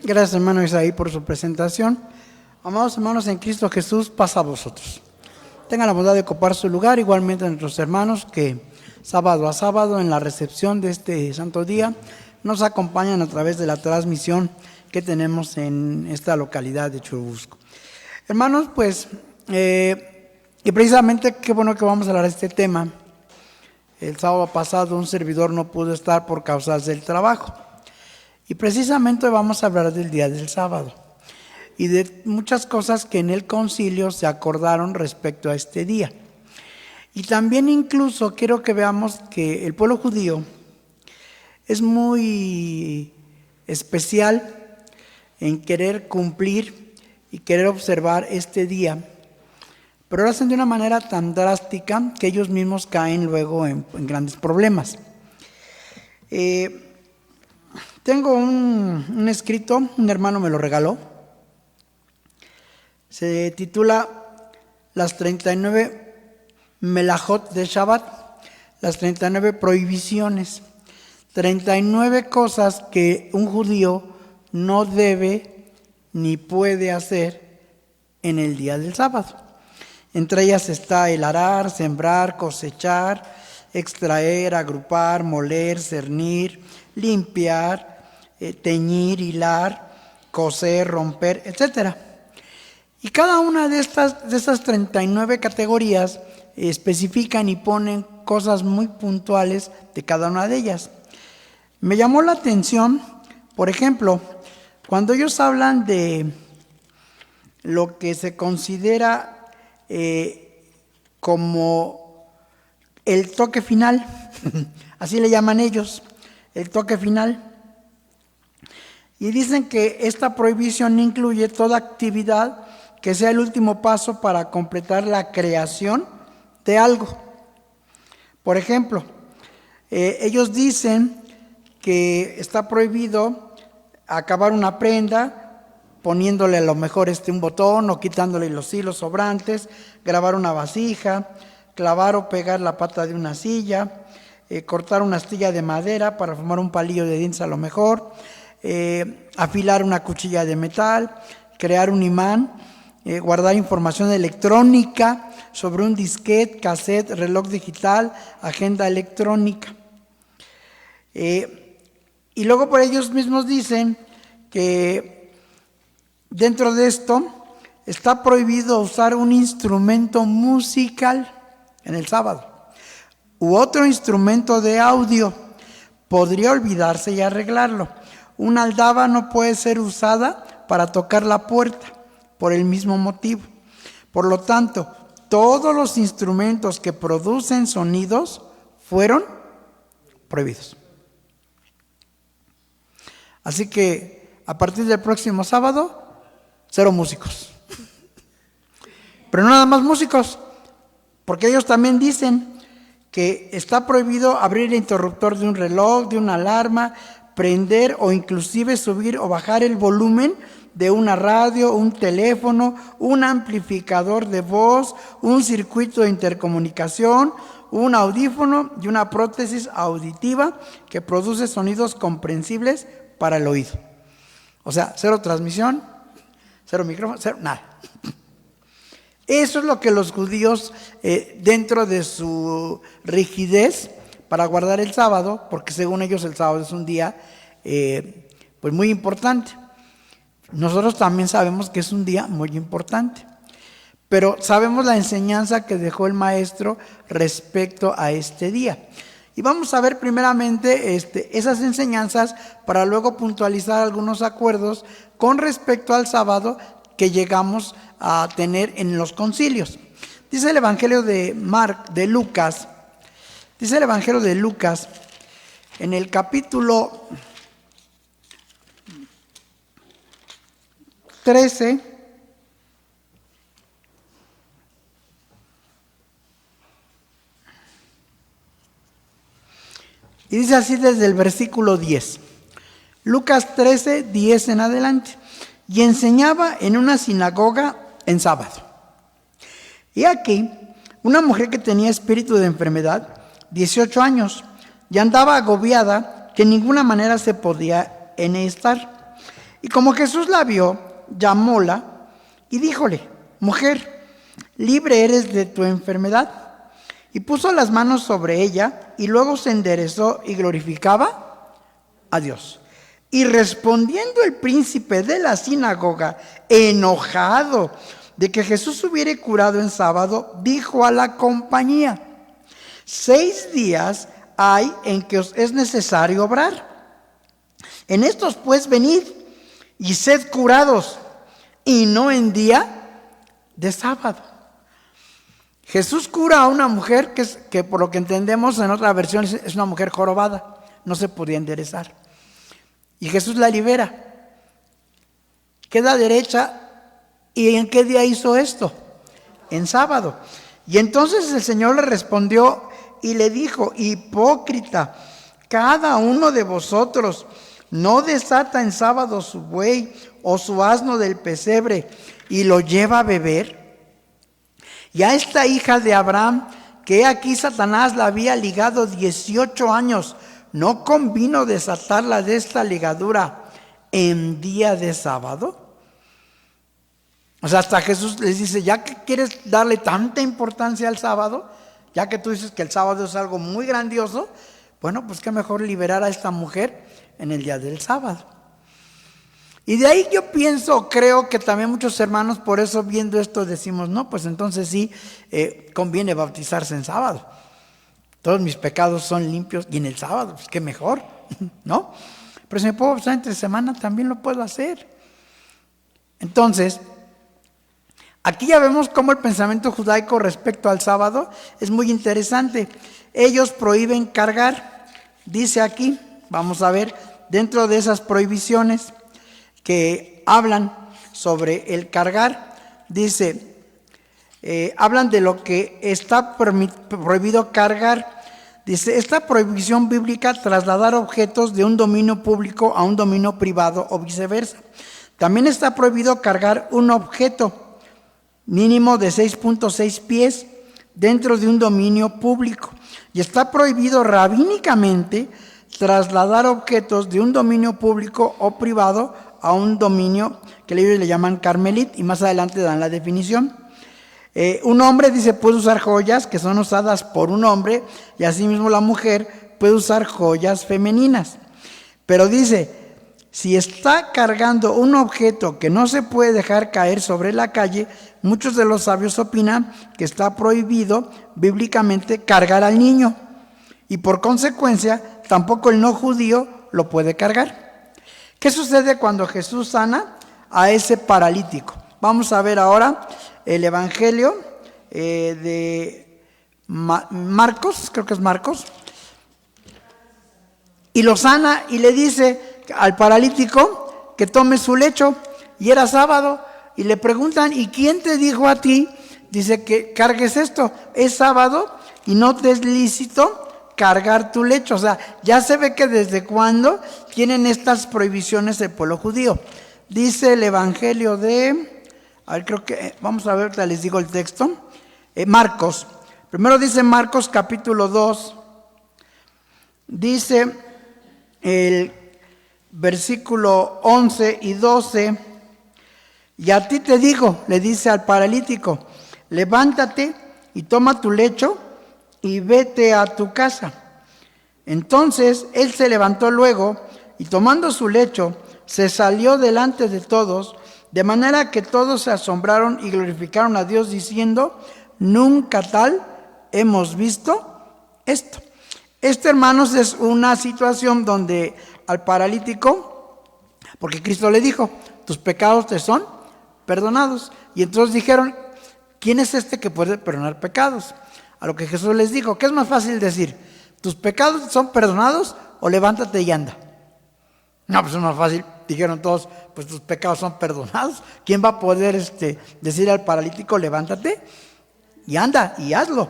Gracias, hermano Isaí, por su presentación. Amados hermanos en Cristo Jesús, paz a vosotros. Tengan la bondad de ocupar su lugar, igualmente a nuestros hermanos que sábado a sábado en la recepción de este santo día nos acompañan a través de la transmisión que tenemos en esta localidad de Churubusco. Hermanos, pues, y precisamente qué bueno que vamos a hablar de este tema. El sábado pasado un servidor no pudo estar por causas del trabajo. Y precisamente vamos a hablar del día del sábado y de muchas cosas que en el concilio se acordaron respecto a este día. Y también incluso quiero que veamos que el pueblo judío es muy especial en querer cumplir y querer observar este día, pero lo hacen de una manera tan drástica que ellos mismos caen luego en grandes problemas. Tengo un escrito, un hermano me lo regaló, se titula Las 39 Melajot de Shabbat, las 39 prohibiciones, 39 cosas que un judío no debe ni puede hacer en el día del sábado. Entre ellas está el arar, sembrar, cosechar, extraer, agrupar, moler, cernir, limpiar, teñir, hilar, coser, romper, etc. Y cada una de estas 39 categorías especifican y ponen cosas muy puntuales de cada una de ellas. Me llamó la atención, por ejemplo, cuando ellos hablan de lo que se considera como el toque final, así le llaman ellos, el toque final. Y dicen que esta prohibición incluye toda actividad que sea el último paso para completar la creación de algo. Por ejemplo, ellos dicen que está prohibido acabar una prenda poniéndole a lo mejor un botón o quitándole los hilos sobrantes, grabar una vasija, clavar o pegar la pata de una silla, cortar una astilla de madera para formar un palillo de dientes a lo mejor, afilar una cuchilla de metal, crear un imán, guardar información electrónica sobre un disquete, cassette, reloj digital, agenda electrónica. Y luego por ellos mismos dicen que dentro de esto está prohibido usar un instrumento musical en el sábado u otro instrumento de audio. Podría olvidarse y arreglarlo. Una aldaba no puede ser usada para tocar la puerta por el mismo motivo. Por lo tanto, todos los instrumentos que producen sonidos fueron prohibidos. Así que a partir del próximo sábado, 0 músicos. Pero no nada más músicos, porque ellos también dicen que está prohibido abrir el interruptor de un reloj, de una alarma, prender o inclusive subir o bajar el volumen de una radio, un teléfono, un amplificador de voz, un circuito de intercomunicación, un audífono y una prótesis auditiva que produce sonidos comprensibles para el oído. O sea, 0 transmisión, 0 micrófono, 0 nada. Eso es lo que los judíos, dentro de su rigidez para guardar el sábado, porque según ellos el sábado es un día pues muy importante. Nosotros también sabemos que es un día muy importante, pero sabemos la enseñanza que dejó el maestro respecto a este día. Y vamos a ver primeramente esas enseñanzas para luego puntualizar algunos acuerdos con respecto al sábado que llegamos a tener en los concilios. Dice el Evangelio de Lucas, en el capítulo 13, y dice así desde el versículo 10. Lucas 13, 10 en adelante. Y enseñaba en una sinagoga en sábado. Y aquí, una mujer que tenía espíritu de enfermedad, 18 años, y andaba agobiada, que en ninguna manera se podía enhestar. Y como Jesús la vio, llamóla y díjole: mujer, libre eres de tu enfermedad. Y puso las manos sobre ella, y luego se enderezó y glorificaba a Dios. Y respondiendo el príncipe de la sinagoga, enojado de que Jesús hubiera curado en sábado, dijo a la compañía: 6 días hay en que os es necesario obrar. En estos pues venid y sed curados, y no en día de sábado. Jesús cura a una mujer que por lo que entendemos en otra versión es una mujer jorobada, no se podía enderezar. Y Jesús la libera, queda derecha. ¿Y en qué día hizo esto? En sábado. Y entonces el Señor le respondió y le dijo: hipócrita, cada uno de vosotros no desata en sábado su buey o su asno del pesebre y lo lleva a beber. Y a esta hija de Abraham, que aquí Satanás la había ligado 18 años, ¿no convino desatarla de esta ligadura en día de sábado? O sea, hasta Jesús les dice: ya que quieres darle tanta importancia al sábado, ya que tú dices que el sábado es algo muy grandioso, bueno, pues qué mejor liberar a esta mujer en el día del sábado. Y de ahí yo creo que también muchos hermanos, por eso viendo esto decimos: no, pues entonces sí, conviene bautizarse en sábado. Todos mis pecados son limpios y en el sábado, pues qué mejor, ¿no? Pero si me puedo bautizar entre semana, también lo puedo hacer. Entonces, aquí ya vemos cómo el pensamiento judaico respecto al sábado es muy interesante. Ellos prohíben cargar. Dice aquí, vamos a ver, dentro de esas prohibiciones que hablan sobre el cargar, dice, hablan de lo que está prohibido cargar. Dice: esta prohibición bíblica, trasladar objetos de un dominio público a un dominio privado o viceversa. También está prohibido cargar un objeto mínimo de 6.6 pies dentro de un dominio público. Y está prohibido rabínicamente trasladar objetos de un dominio público o privado a un dominio que ellos le llaman carmelit, y más adelante dan la definición. Un hombre, dice, puede usar joyas que son usadas por un hombre, y asimismo la mujer puede usar joyas femeninas. Pero dice, si está cargando un objeto que no se puede dejar caer sobre la calle, muchos de los sabios opinan que está prohibido bíblicamente cargar al niño, y por consecuencia tampoco el no judío lo puede cargar. ¿Qué sucede cuando Jesús sana a ese paralítico? Vamos a ver ahora el Evangelio de Marcos, creo que es Marcos, y lo sana y le dice al paralítico que tome su lecho, y era sábado, y le preguntan: ¿y quién te dijo a ti? Dice que cargues esto, es sábado y no te es lícito cargar tu lecho. O sea, ya se ve que desde cuándo tienen estas prohibiciones el pueblo judío. Dice el Evangelio de, creo que, vamos a ver, les digo el texto, Marcos. Primero dice Marcos capítulo 2, dice el versículo 11 y 12, y a ti te digo, le dice al paralítico, levántate y toma tu lecho y vete a tu casa. Entonces él se levantó luego y tomando su lecho se salió delante de todos, de manera que todos se asombraron y glorificaron a Dios diciendo: nunca tal hemos visto esto. Esto, hermanos, es una situación donde al paralítico, porque Cristo le dijo: tus pecados te son perdonados. Y entonces dijeron: ¿quién es este que puede perdonar pecados? A lo que Jesús les dijo: ¿qué es más fácil decir? ¿Tus pecados son perdonados o levántate y anda? No, pues es más fácil. Dijeron todos: pues tus pecados son perdonados. ¿Quién va a poder decir al paralítico: levántate y anda y hazlo?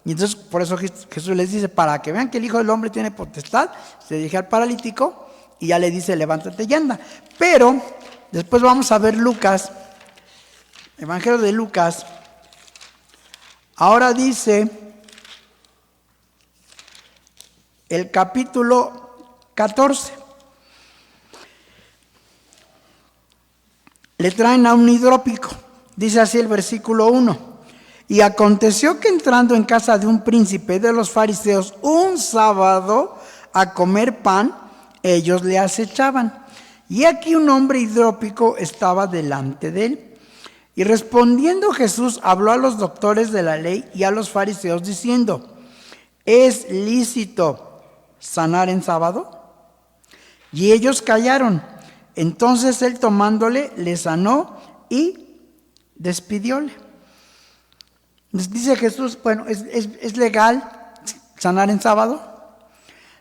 Y entonces por eso Jesús les dice, para que vean que el Hijo del Hombre tiene potestad, se dirige al paralítico y ya le dice: levántate y anda. Pero después vamos a ver Lucas, Evangelio de Lucas. Ahora dice el capítulo 14. le traen a un hidrópico. Dice así el versículo 1. Y aconteció que entrando en casa de un príncipe de los fariseos un sábado a comer pan, ellos le acechaban. Y aquí un hombre hidrópico estaba delante de él. Y respondiendo Jesús habló a los doctores de la ley y a los fariseos diciendo: ¿es lícito sanar en sábado? Y ellos callaron. Entonces él tomándole, le sanó y despidióle. Dice Jesús, bueno, ¿es legal sanar en sábado?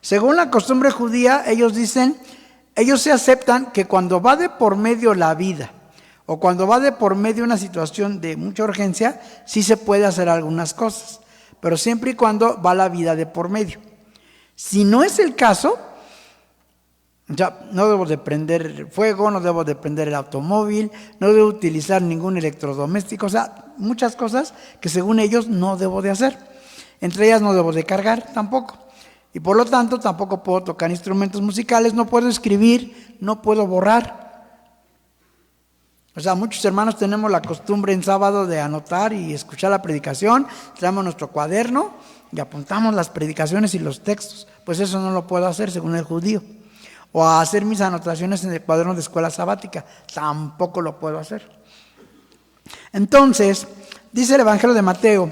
Según la costumbre judía, ellos se aceptan que cuando va de por medio la vida o cuando va de por medio una situación de mucha urgencia, sí se puede hacer algunas cosas, pero siempre y cuando va la vida de por medio. Si no es el caso, ya no debo de prender fuego, no debo de prender el automóvil, no debo utilizar ningún electrodoméstico, o sea, muchas cosas que según ellos no debo de hacer. Entre ellas no debo de cargar tampoco. Y por lo tanto tampoco puedo tocar instrumentos musicales, no puedo escribir, no puedo borrar. O sea, muchos hermanos tenemos la costumbre en sábado de anotar y escuchar la predicación, traemos nuestro cuaderno y apuntamos las predicaciones y los textos. Pues eso no lo puedo hacer según el judío. O a hacer mis anotaciones en el cuaderno de escuela sabática, tampoco lo puedo hacer. Entonces, dice el Evangelio de Mateo,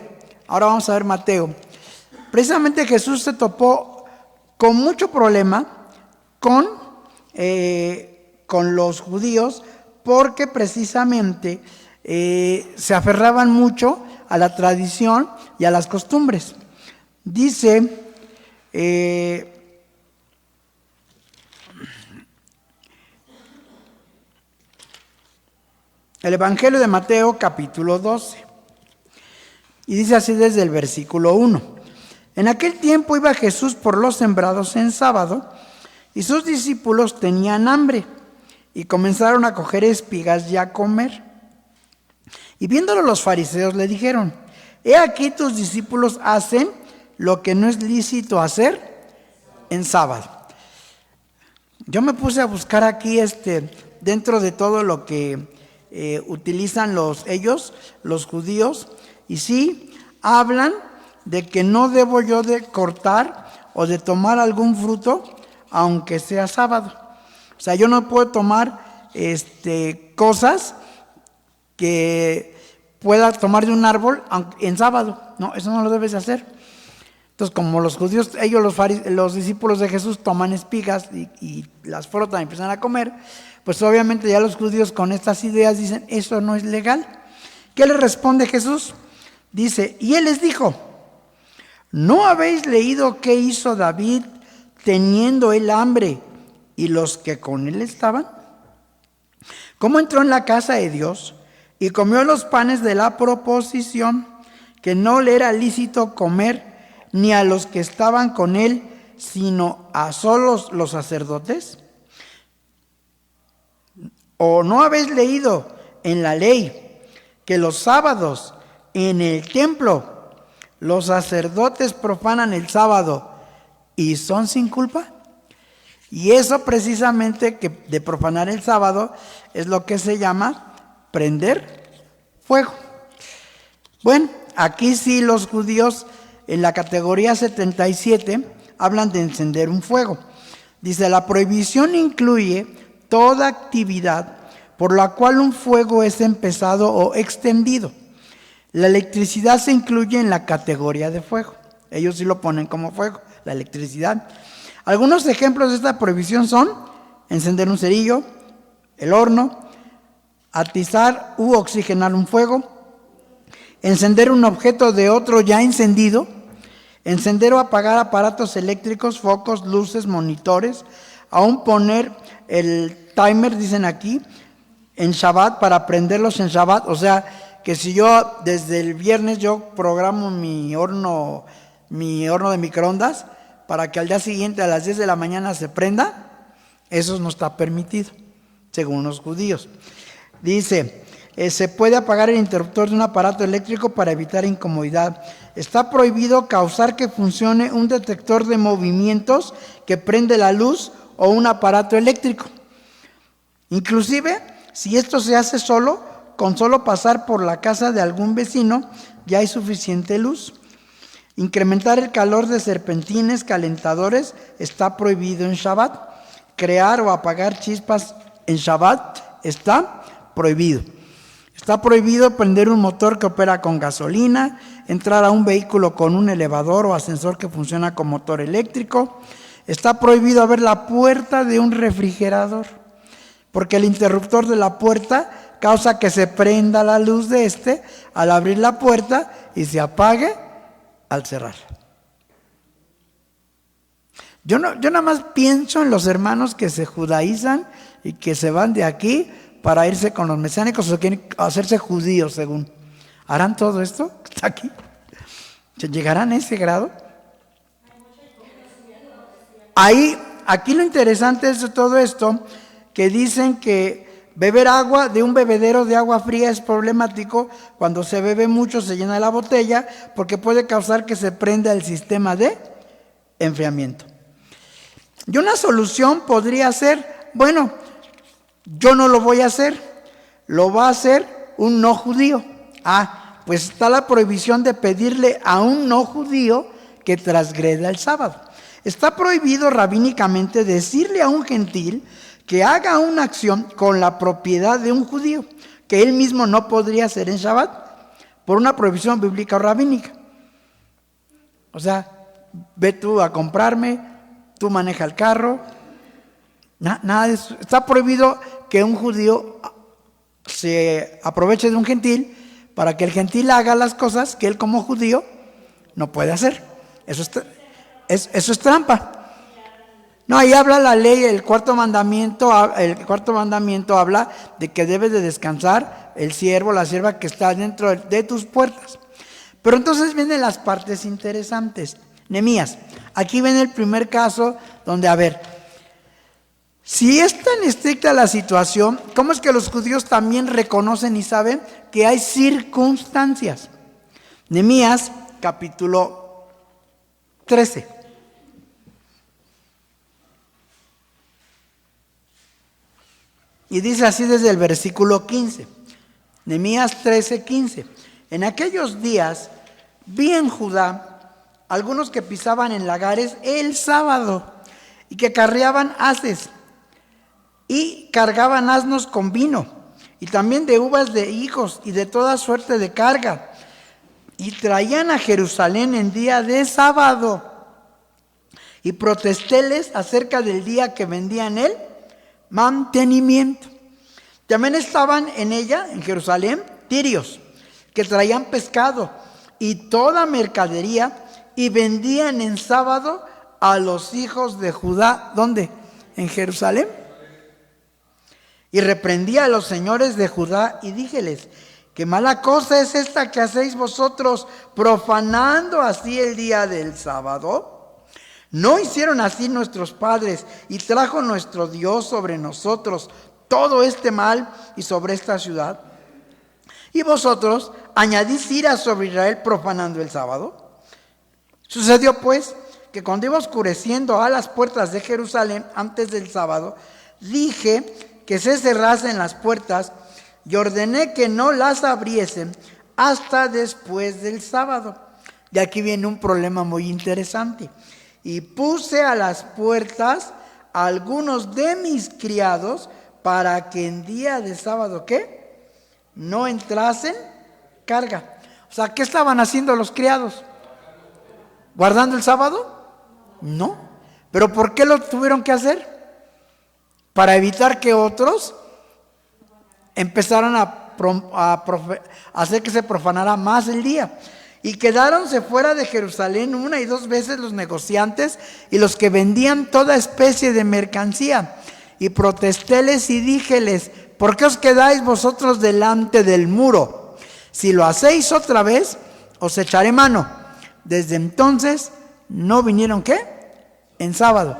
ahora vamos a ver Mateo. Precisamente Jesús se topó con mucho problema con los judíos, porque precisamente se aferraban mucho a la tradición y a las costumbres. Dice el Evangelio de Mateo capítulo 12, y dice así desde el versículo 1. En aquel tiempo iba Jesús por los sembrados en sábado, y sus discípulos tenían hambre, y comenzaron a coger espigas y a comer. Y viéndolo los fariseos le dijeron: he aquí tus discípulos hacen lo que no es lícito hacer en sábado. Yo me puse a buscar aquí dentro de todo lo que utilizan los judíos, y sí hablan de que no debo yo de cortar o de tomar algún fruto aunque sea sábado. O sea, yo no puedo tomar cosas que pueda tomar de un árbol en sábado. No, eso no lo debes hacer. Entonces, como los judíos, los discípulos de Jesús toman espigas y las frotan y empiezan a comer, pues obviamente ya los judíos con estas ideas dicen: eso no es legal. ¿Qué le responde Jesús? Dice: y él les dijo: ¿no habéis leído qué hizo David teniendo él hambre y los que con él estaban? ¿Cómo entró en la casa de Dios y comió los panes de la proposición, que no le era lícito comer ni a los que estaban con él, sino a solos los sacerdotes? ¿O no habéis leído en la ley que los sábados en el templo los sacerdotes profanan el sábado y son sin culpa? Y eso precisamente, que de profanar el sábado, es lo que se llama prender fuego. Bueno, aquí sí los judíos en la categoría 77 hablan de encender un fuego. Dice: la prohibición incluye toda actividad por la cual un fuego es empezado o extendido. La electricidad se incluye en la categoría de fuego. Ellos sí lo ponen como fuego, la electricidad. Algunos ejemplos de esta prohibición son encender un cerillo, el horno, atizar u oxigenar un fuego, encender un objeto de otro ya encendido, encender o apagar aparatos eléctricos, focos, luces, monitores, aún poner el timer, dicen aquí, en Shabbat, para prenderlos en Shabbat. O sea, que si yo desde el viernes yo programo mi horno de microondas para que al día siguiente a las 10 de la mañana se prenda, eso no está permitido, según los judíos. Dice: se puede apagar el interruptor de un aparato eléctrico para evitar incomodidad. Está prohibido causar que funcione un detector de movimientos que prende la luz o un aparato eléctrico. Inclusive Si esto se hace solo, con solo pasar por la casa de algún vecino, ya hay suficiente luz. Incrementar el calor de serpentines calentadores está prohibido en Shabbat. Crear o apagar chispas en Shabbat está prohibido. Está prohibido prender un motor que opera con gasolina, entrar a un vehículo con un elevador o ascensor que funciona con motor eléctrico. Está prohibido abrir la puerta de un refrigerador, porque el interruptor de la puerta causa que se prenda la luz de este al abrir la puerta y se apague al cerrar. Yo nada más pienso en los hermanos que se judaizan y que se van de aquí para irse con los mesiánicos o quieren hacerse judíos según. ¿Harán todo esto? ¿Está aquí? ¿Llegarán a ese grado? Aquí lo interesante es de todo esto, que dicen que beber agua de un bebedero de agua fría es problemático. Cuando se bebe mucho se llena la botella porque puede causar que se prenda el sistema de enfriamiento. Y una solución podría ser, bueno, yo no lo voy a hacer, lo va a hacer un no judío. Pues está la prohibición de pedirle a un no judío que transgreda el sábado. Está prohibido rabínicamente decirle a un gentil que haga una acción con la propiedad de un judío, que él mismo no podría hacer en Shabbat, por una prohibición bíblica o rabínica. O sea, ve tú a comprarme, tú maneja el carro, nada de eso. Está prohibido que un judío se aproveche de un gentil para que el gentil haga las cosas que él como judío no puede hacer. Eso es trampa. No, ahí habla la ley, el cuarto mandamiento habla de que debe de descansar el siervo, la sierva que está dentro de tus puertas. Pero entonces vienen las partes interesantes. Nehemías, aquí viene el primer caso donde, si es tan estricta la situación, ¿cómo es que los judíos también reconocen y saben que hay circunstancias? Nehemías, capítulo 13. Y dice así desde el versículo 15. Nehemías 13:15. En aquellos días vi en Judá algunos que pisaban en lagares el sábado y que carreaban haces y cargaban asnos con vino y también de uvas de higos y de toda suerte de carga, y traían a Jerusalén en día de sábado. Y protestéles acerca del día que vendían el mantenimiento. También estaban en ella, en Jerusalén, tirios que traían pescado y toda mercadería y vendían en sábado a los hijos de Judá. ¿Dónde? En Jerusalén. Y reprendía a los señores de Judá y díjeles: qué mala cosa es esta que hacéis vosotros, profanando así el día del sábado. ¿No hicieron así nuestros padres y trajo nuestro Dios sobre nosotros todo este mal y sobre esta ciudad? Y vosotros añadís ira sobre Israel profanando el sábado. Sucedió pues que cuando iba oscureciendo a las puertas de Jerusalén antes del sábado, dije que se cerrasen las puertas y ordené que no las abriesen hasta después del sábado. Y aquí viene un problema muy interesante. Y puse a las puertas a algunos de mis criados para que en día de sábado, ¿qué? No entrasen carga. O sea, ¿qué estaban haciendo los criados? ¿Guardando el sábado? No. ¿Pero por qué lo tuvieron que hacer? Para evitar que otros empezaran a hacer que se profanara más el día. Y quedáronse fuera de Jerusalén 1 y 2 veces los negociantes y los que vendían toda especie de mercancía. Y protestéles y díjeles: ¿por qué os quedáis vosotros delante del muro? Si lo hacéis otra vez, os echaré mano. Desde entonces no vinieron, ¿qué? En sábado.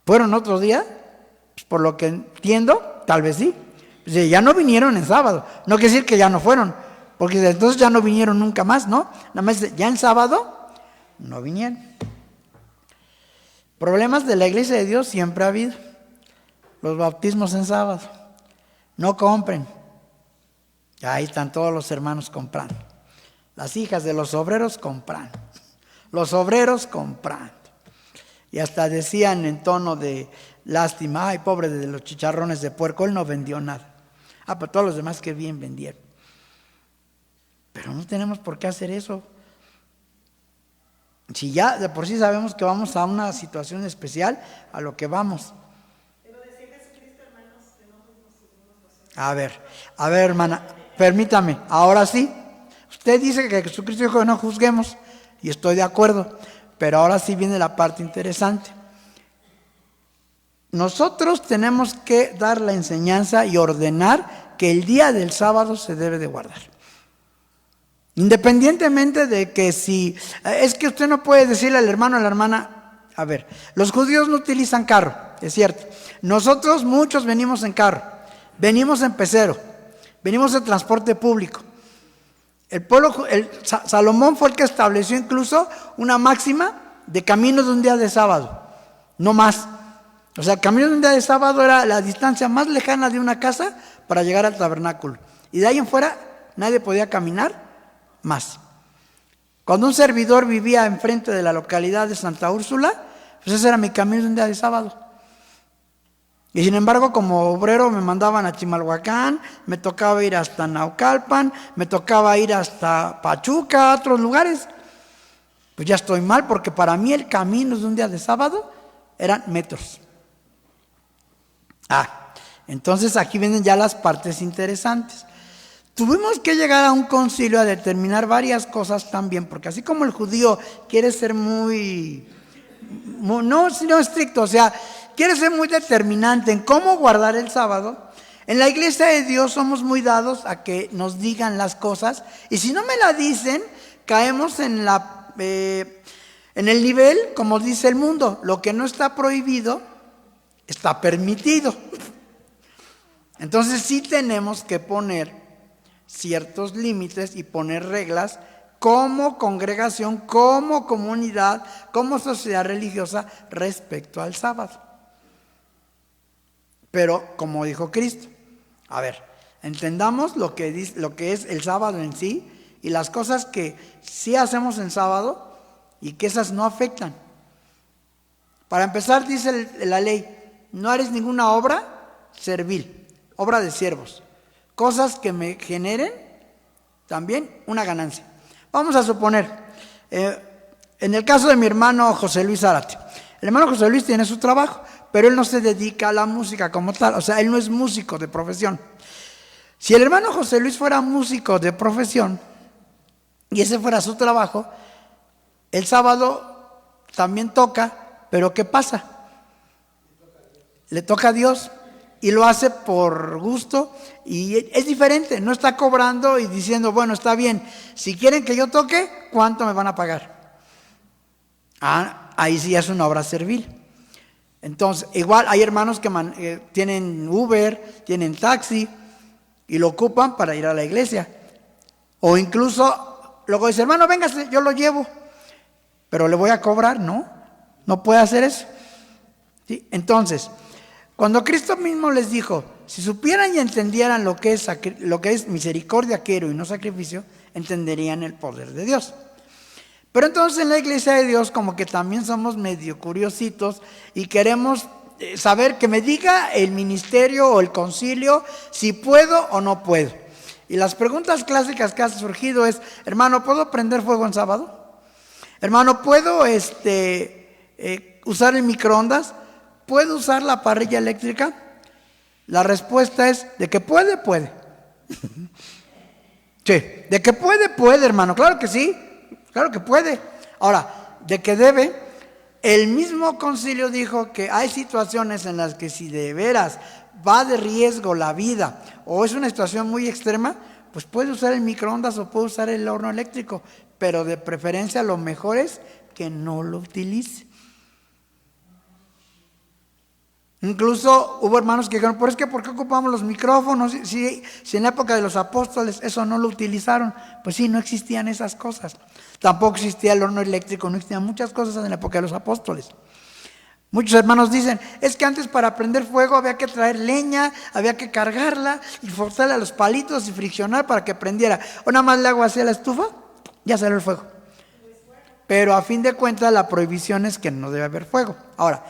¿Fueron otro día? Pues por lo que entiendo, tal vez sí. Ya no vinieron en sábado. No quiere decir que ya no fueron, porque desde entonces ya no vinieron nunca más, ¿no? Nada más ya en sábado no vinieron. Problemas de la iglesia de Dios siempre ha habido. los bautismos en sábado. No compren. Ahí están todos los hermanos comprando. Las hijas de los obreros comprando. Los obreros comprando. Y hasta decían en tono de lástima, ay, pobre de los chicharrones de puerco, él no vendió nada. Pero todos los demás que bien vendieron. Pero no tenemos por qué hacer eso. Si ya de por sí sabemos que vamos a una situación especial, a lo que vamos. A ver, hermana, permítame, ahora sí. Usted dice que Jesucristo dijo que no juzguemos, y estoy de acuerdo, pero ahora sí viene la parte interesante. Nosotros tenemos que dar la enseñanza y ordenar que el día del sábado se debe de guardar. Independientemente de que si, es que usted no puede decirle al hermano o a la hermana, a ver, los judíos no utilizan carro, es cierto. Nosotros muchos venimos en carro, venimos en pecero, venimos en transporte público. Salomón fue el que estableció incluso una máxima de camino de un día de sábado, no más. O sea, el camino de un día de sábado era la distancia más lejana de una casa para llegar al tabernáculo. Y de ahí en fuera nadie podía caminar más. Cuando un servidor vivía enfrente de la localidad de Santa Úrsula, pues ese era mi camino de un día de sábado. Y sin embargo, como obrero me mandaban a Chimalhuacán, me tocaba ir hasta Naucalpan, me tocaba ir hasta Pachuca, a otros lugares. Pues ya estoy mal, porque para mí el camino de un día de sábado eran metros. Entonces aquí vienen ya las partes interesantes. Tuvimos que llegar a un concilio a determinar varias cosas también, porque así como el judío quiere ser muy no estricto, o sea, quiere ser muy determinante en cómo guardar el sábado, en la iglesia de Dios somos muy dados a que nos digan las cosas, y si no me la dicen, caemos en el nivel, como dice el mundo, lo que no está prohibido, está permitido. Entonces sí tenemos que poner ciertos límites y poner reglas como congregación, como comunidad, como sociedad religiosa respecto al sábado. Pero como dijo Cristo, a ver, entendamos lo que es el sábado en sí y las cosas que sí hacemos en sábado y que esas no afectan. Para empezar, dice la ley, no haréis ninguna obra servil, obra de siervos, cosas que me generen también una ganancia. Vamos a suponer, en el caso de mi hermano José Luis Zárate, el hermano José Luis tiene su trabajo, pero él no se dedica a la música como tal, o sea, él no es músico de profesión. Si el hermano José Luis fuera músico de profesión y ese fuera su trabajo, el sábado también toca, pero ¿qué pasa? Le toca a Dios y lo hace por gusto y es diferente, no está cobrando y diciendo, bueno, está bien, si quieren que yo toque, ¿cuánto me van a pagar? Ahí sí es una obra servil. Entonces, igual hay hermanos que tienen Uber, tienen taxi y lo ocupan para ir a la iglesia. O incluso, luego dice, hermano, véngase, yo lo llevo, pero le voy a cobrar. No puede hacer eso. ¿Sí? Entonces, cuando Cristo mismo les dijo, si supieran y entendieran lo que es misericordia quiero y no sacrificio, entenderían el poder de Dios. Pero entonces en la iglesia de Dios como que también somos medio curiositos y queremos saber que me diga el ministerio o el concilio si puedo o no puedo. Y las preguntas clásicas que han surgido es, hermano, ¿puedo prender fuego en sábado? Hermano, ¿puedo usar el microondas? ¿Puedo usar la parrilla eléctrica? La respuesta es, de que puede. Sí, de que puede, hermano, claro que sí. Claro que puede. Ahora, de que debe, el mismo concilio dijo que hay situaciones en las que si de veras va de riesgo la vida o es una situación muy extrema, pues puede usar el microondas o puede usar el horno eléctrico, pero de preferencia lo mejor es que no lo utilice. Incluso hubo hermanos que dijeron, pero es que ¿por qué ocupamos los micrófonos? Si en la época de los apóstoles eso no lo utilizaron. Pues sí, no existían esas cosas. Tampoco existía el horno eléctrico, no existían muchas cosas en la época de los apóstoles. Muchos hermanos dicen, es que antes para prender fuego había que traer leña, había que cargarla y forzarle a los palitos y friccionar para que prendiera. O nada más le hago así a la estufa, ya salió el fuego. Pero a fin de cuentas la prohibición es que no debe haber fuego. Ahora,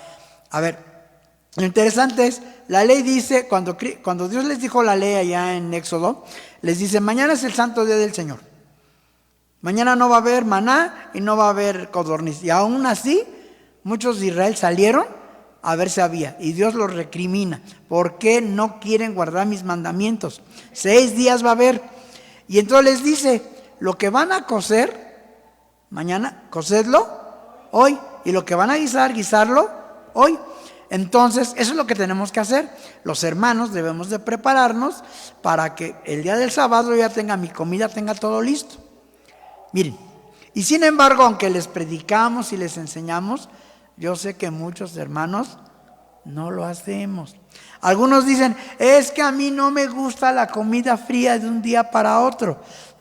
a ver, lo interesante es, la ley dice, cuando Dios les dijo la ley allá en Éxodo, les dice, mañana es el santo día del Señor. Mañana no va a haber maná y no va a haber codorniz. Y aún así, muchos de Israel salieron a ver si había. Y Dios los recrimina. ¿Por qué no quieren guardar mis mandamientos? 6 días va a haber. Y entonces les dice, lo que van a cocer, mañana, cocedlo hoy. Y lo que van a guisar, guisarlo hoy. Entonces, eso es lo que tenemos que hacer. Los hermanos debemos de prepararnos para que el día del sábado ya tenga mi comida, tenga todo listo. Miren, y sin embargo, aunque les predicamos y les enseñamos, yo sé que muchos hermanos no lo hacemos. Algunos dicen, es que a mí no me gusta la comida fría de un día para otro.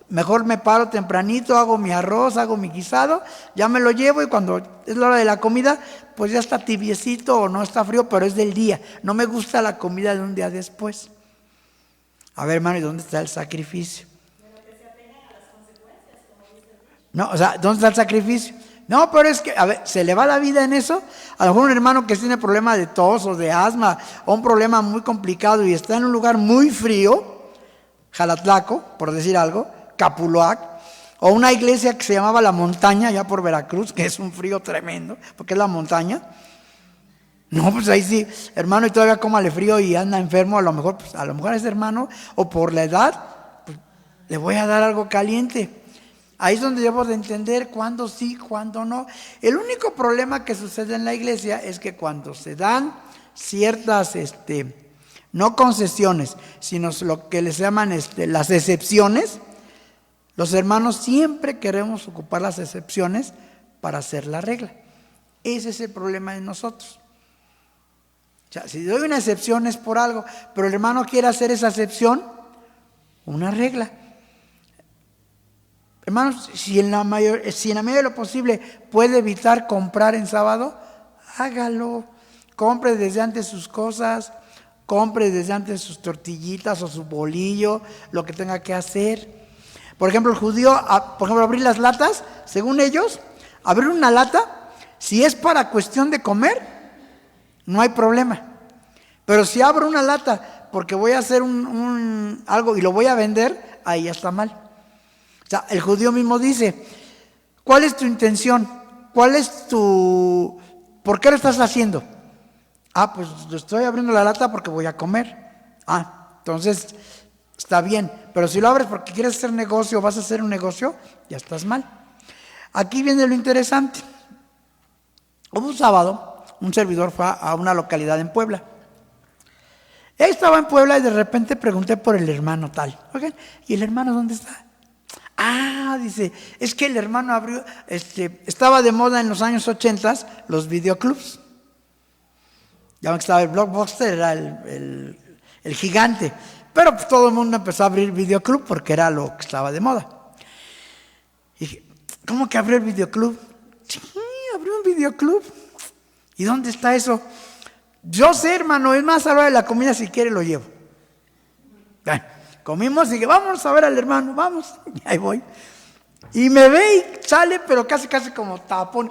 Mejor me paro tempranito, hago mi arroz, hago mi guisado, ya me lo llevo y cuando es la hora de la comida, pues ya está tibiecito o no está frío, pero es del día. No me gusta la comida de un día después. A ver, hermano, ¿y dónde está el sacrificio? No, o sea, ¿dónde está el sacrificio? No, pero es que, a ver, ¿se le va la vida en eso? A lo mejor un hermano que tiene problema de tos o de asma o un problema muy complicado y está en un lugar muy frío, Jalatlaco, por decir algo, Capuluac, o una iglesia que se llamaba La Montaña, allá por Veracruz, que es un frío tremendo, porque es la montaña. No, pues ahí sí, hermano, y todavía cómale frío y anda enfermo, a lo mejor a ese hermano, o por la edad, pues, le voy a dar algo caliente. Ahí es donde debo de entender cuándo sí, cuándo no. El único problema que sucede en la iglesia es que cuando se dan ciertas, no concesiones, sino lo que les llaman las excepciones, los hermanos siempre queremos ocupar las excepciones para hacer la regla. Ese es el problema de nosotros. O sea, si doy una excepción es por algo, pero el hermano quiere hacer esa excepción una regla. Hermanos, si en la medida de lo posible puede evitar comprar en sábado, hágalo. Compre desde antes sus cosas, compre desde antes sus tortillitas o su bolillo, lo que tenga que hacer. Por ejemplo, el judío, abrir las latas, según ellos, abrir una lata, si es para cuestión de comer, no hay problema. Pero si abro una lata porque voy a hacer algo y lo voy a vender, ahí ya está mal. O sea, el judío mismo dice, ¿cuál es tu intención? ¿Por qué lo estás haciendo? Pues estoy abriendo la lata porque voy a comer. Entonces está bien, pero si lo abres porque quieres hacer negocio, vas a hacer un negocio, ya estás mal. Aquí viene lo interesante. Hubo un sábado, un servidor fue a una localidad en Puebla. Él estaba en Puebla y de repente pregunté por el hermano tal. ¿Okay? ¿Y el hermano dónde está? Dice, es que el hermano abrió, estaba de moda en los años 80 los videoclubs. Ya que estaba el Blockbuster, era el gigante. Pero pues, todo el mundo empezó a abrir videoclub porque era lo que estaba de moda. Y dije, ¿cómo que abrió el videoclub? Sí, abrió un videoclub. ¿Y dónde está eso? Yo sé, hermano, es más, a la hora de la comida, si quiere lo llevo. Bueno, comimos y dije, vamos a ver al hermano, vamos. Y ahí voy. Y me ve y sale, pero casi como tapón.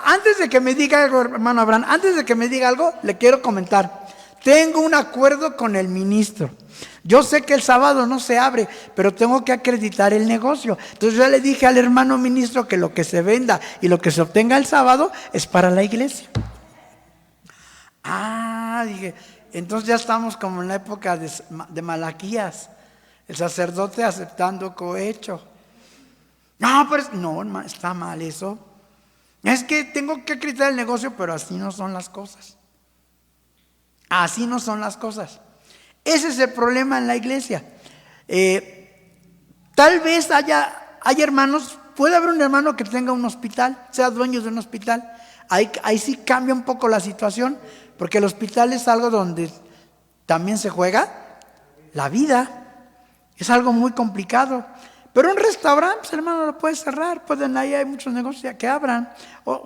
Antes de que me diga algo, hermano Abraham, antes de que me diga algo, le quiero comentar. Tengo un acuerdo con el ministro. Yo sé que el sábado no se abre, pero tengo que acreditar el negocio. Entonces yo le dije al hermano ministro que lo que se venda y lo que se obtenga el sábado es para la iglesia. Dije, entonces ya estamos como en la época de Malaquías. El sacerdote aceptando cohecho. No, está mal eso. Es que tengo que acreditar el negocio, pero así no son las cosas. Así no son las cosas. Ese es el problema en la iglesia. Tal vez haya hermanos, puede haber un hermano que tenga un hospital, sea dueño de un hospital. Ahí sí cambia un poco la situación, porque el hospital es algo donde también se juega la vida. Es algo muy complicado. Pero un restaurante, pues, hermano, lo puedes cerrar. Ahí hay muchos negocios que abran. O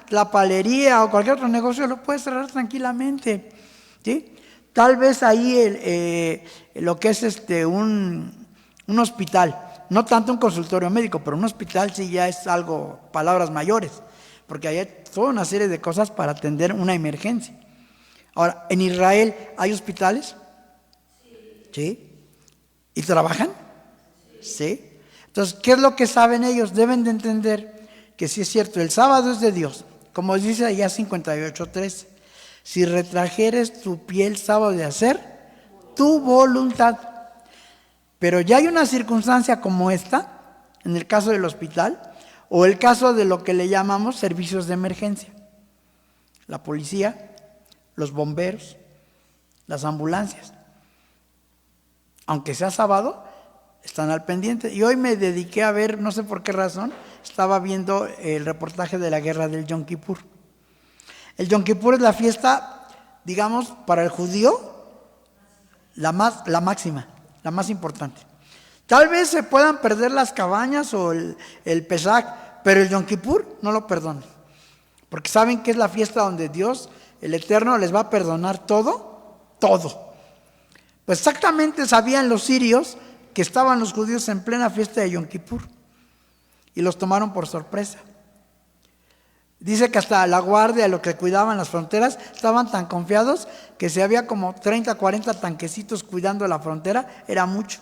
la palería o cualquier otro negocio lo puedes cerrar tranquilamente. ¿Sí? Tal vez ahí lo que es un hospital. No tanto un consultorio médico, pero un hospital sí ya es algo, palabras mayores. Porque hay toda una serie de cosas para atender una emergencia. Ahora, ¿en Israel hay hospitales? Sí. ¿Y trabajan? Sí. Entonces, ¿qué es lo que saben ellos? Deben de entender que sí es cierto, el sábado es de Dios. Como dice allá 58:13. Si retrajeres tu pie el sábado de hacer tu voluntad. Pero ya hay una circunstancia como esta, en el caso del hospital, o el caso de lo que le llamamos servicios de emergencia. La policía, los bomberos, las ambulancias. Aunque sea sábado, están al pendiente. Y hoy me dediqué a ver, no sé por qué razón, estaba viendo el reportaje de la guerra del Yom Kippur. El Yom Kippur es la fiesta, digamos, para el judío, la máxima, la más importante. Tal vez se puedan perder las cabañas o el Pesach, pero el Yom Kippur no lo perdonan. Porque saben que es la fiesta donde Dios, el Eterno, les va a perdonar todo, todo. Pues exactamente sabían los sirios que estaban los judíos en plena fiesta de Yom Kippur y los tomaron por sorpresa. Dice que hasta la guardia, los que cuidaban las fronteras, estaban tan confiados que si había como 30, 40 tanquecitos cuidando la frontera, era mucho.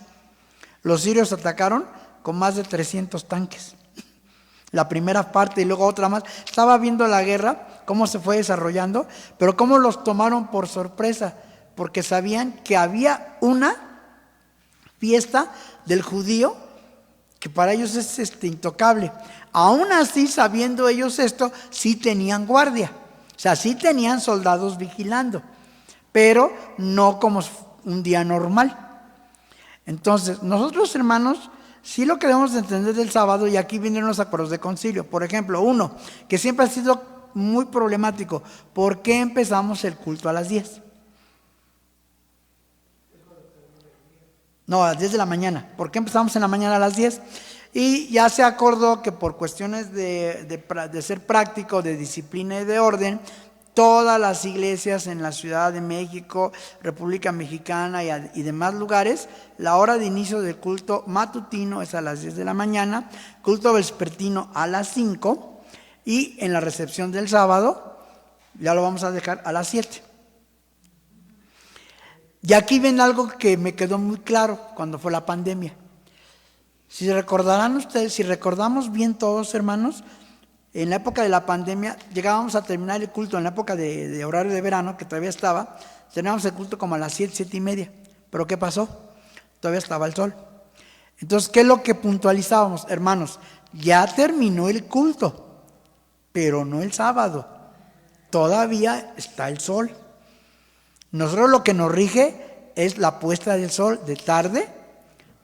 Los sirios atacaron con más de 300 tanques. La primera parte y luego otra más. Estaba viendo la guerra, cómo se fue desarrollando, pero cómo los tomaron por sorpresa, porque sabían que había una fiesta del judío que para ellos es intocable. Aún así, sabiendo ellos esto, sí tenían guardia. O sea, sí tenían soldados vigilando, pero no como un día normal. Entonces, nosotros, hermanos, sí lo que debemos de entender del sábado, y aquí vienen los acuerdos de concilio. Por ejemplo, uno, que siempre ha sido muy problemático. ¿Por qué empezamos el culto a las 10? No, a las 10 de la mañana. ¿Por qué empezamos en la mañana a las 10? Y ya se acordó que por cuestiones de ser práctico, de disciplina y de orden, todas las iglesias en la Ciudad de México, República Mexicana y demás lugares, la hora de inicio del culto matutino es a las 10 de la mañana, culto vespertino a las 5 y en la recepción del sábado ya lo vamos a dejar a las 7. Y aquí ven algo que me quedó muy claro cuando fue la pandemia. Si recordarán ustedes, si recordamos bien todos, hermanos, en la época de la pandemia llegábamos a terminar el culto en la época de horario de verano, que todavía estaba, teníamos el culto como a las 7, 7:30. ¿Pero qué pasó? Todavía estaba el sol. Entonces, ¿qué es lo que puntualizábamos? Hermanos, ya terminó el culto, pero no el sábado. Todavía está el sol. Nosotros lo que nos rige es la puesta del sol de tarde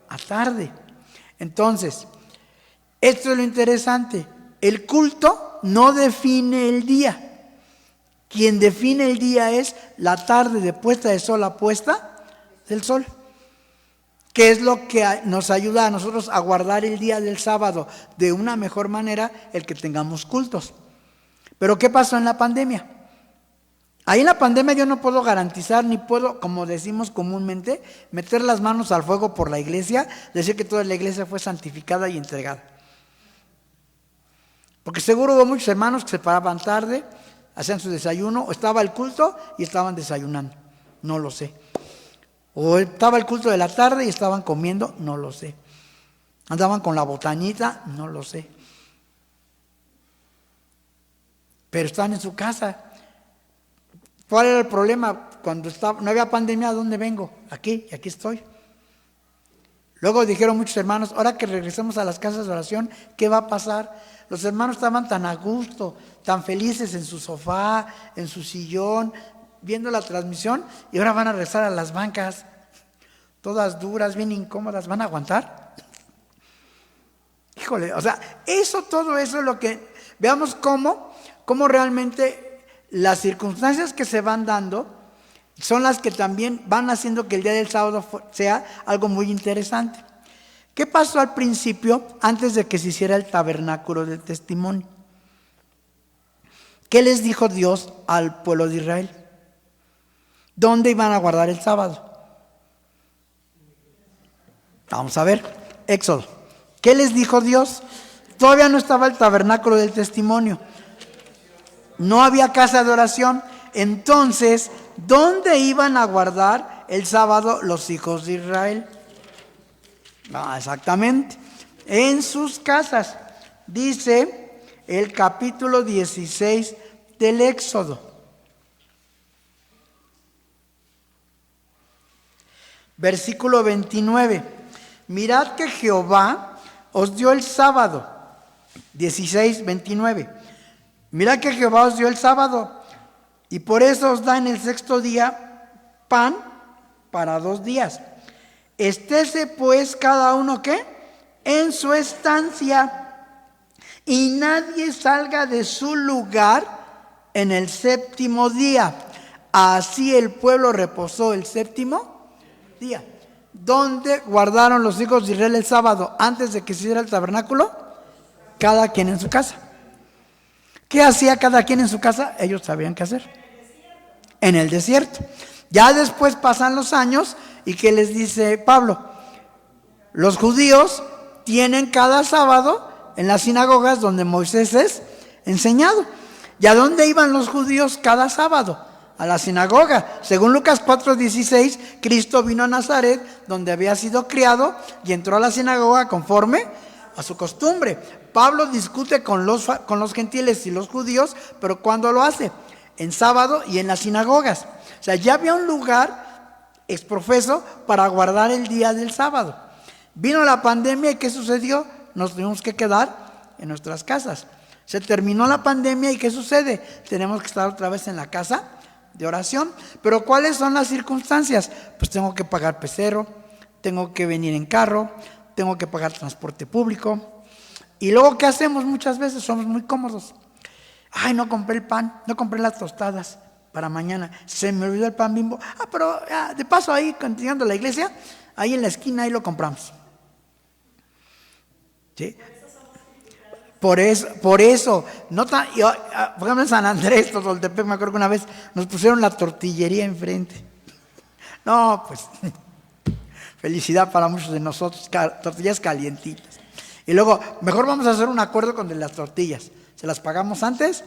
a tarde. Entonces, esto es lo interesante. El culto no define el día. Quien define el día es la tarde de puesta de sol a puesta del sol. Que es lo que nos ayuda a nosotros a guardar el día del sábado de una mejor manera, el que tengamos cultos. Pero ¿qué pasó en la pandemia? Ahí en la pandemia yo no puedo garantizar, ni puedo, como decimos comúnmente, meter las manos al fuego por la iglesia, decir que toda la iglesia fue santificada y entregada. Porque seguro hubo muchos hermanos que se paraban tarde, hacían su desayuno, o estaba el culto y estaban desayunando, no lo sé. O estaba el culto de la tarde y estaban comiendo, no lo sé. Andaban con la botanita, no lo sé. Pero estaban en su casa. ¿Cuál era el problema? Cuando no había pandemia, ¿a dónde vengo? Aquí, y aquí estoy. Luego dijeron muchos hermanos, ahora que regresemos a las casas de oración, ¿qué va a pasar? Los hermanos estaban tan a gusto, tan felices en su sofá, en su sillón, viendo la transmisión, y ahora van a regresar a las bancas, todas duras, bien incómodas. ¿Van a aguantar? Híjole, o sea, todo eso es lo que... Veamos cómo realmente las circunstancias que se van dando son las que también van haciendo que el día del sábado sea algo muy interesante. ¿Qué pasó al principio antes de que se hiciera el tabernáculo del testimonio? ¿Qué les dijo Dios al pueblo de Israel? ¿Dónde iban a guardar el sábado? Vamos a ver, Éxodo. ¿Qué les dijo Dios? Todavía no estaba el tabernáculo del testimonio. No había casa de oración. Entonces, ¿dónde iban a guardar el sábado los hijos de Israel? Exactamente, en sus casas. Dice el capítulo 16 del Éxodo. Versículo 29. Mirad que Jehová os dio el sábado. 16, 29. Mirad que Jehová os dio el sábado, y por eso os da en el sexto día pan para 2 días. Estése pues cada uno, ¿qué? En su estancia, y nadie salga de su lugar en el séptimo día. Así el pueblo reposó el séptimo día. ¿Dónde guardaron los hijos de Israel el sábado antes de que se hiciera el tabernáculo? Cada quien en su casa. ¿Qué hacía cada quien en su casa? Ellos sabían qué hacer. En el desierto. Ya después pasan los años y ¿qué les dice Pablo? Los judíos tienen cada sábado en las sinagogas donde Moisés es enseñado. ¿Y a dónde iban los judíos cada sábado? A la sinagoga. Según Lucas 4:16, Cristo vino a Nazaret, donde había sido criado, y entró a la sinagoga conforme a su costumbre. Pablo discute con los gentiles y los judíos, pero ¿cuándo lo hace? En sábado y en las sinagogas. O sea, ya había un lugar exprofeso para guardar el día del sábado. Vino la pandemia y ¿qué sucedió? Nos tuvimos que quedar en nuestras casas. Se terminó la pandemia y ¿qué sucede? Tenemos que estar otra vez en la casa de oración. Pero ¿cuáles son las circunstancias? Pues tengo que pagar pecero, tengo que venir en carro, tengo que pagar transporte público. Y luego, ¿qué hacemos muchas veces? Somos muy cómodos. Ay, no compré el pan, no compré las tostadas para mañana. Se me olvidó el pan Bimbo. Pero de paso ahí, continuando la iglesia, ahí en la esquina, ahí lo compramos. ¿Sí? Por eso, no tan, por ejemplo en San Andrés, Totoltepec, me acuerdo que una vez nos pusieron la tortillería enfrente. No, pues, felicidad para muchos de nosotros, tortillas calientitas. Y luego, mejor vamos a hacer un acuerdo con las tortillas. ¿Se las pagamos antes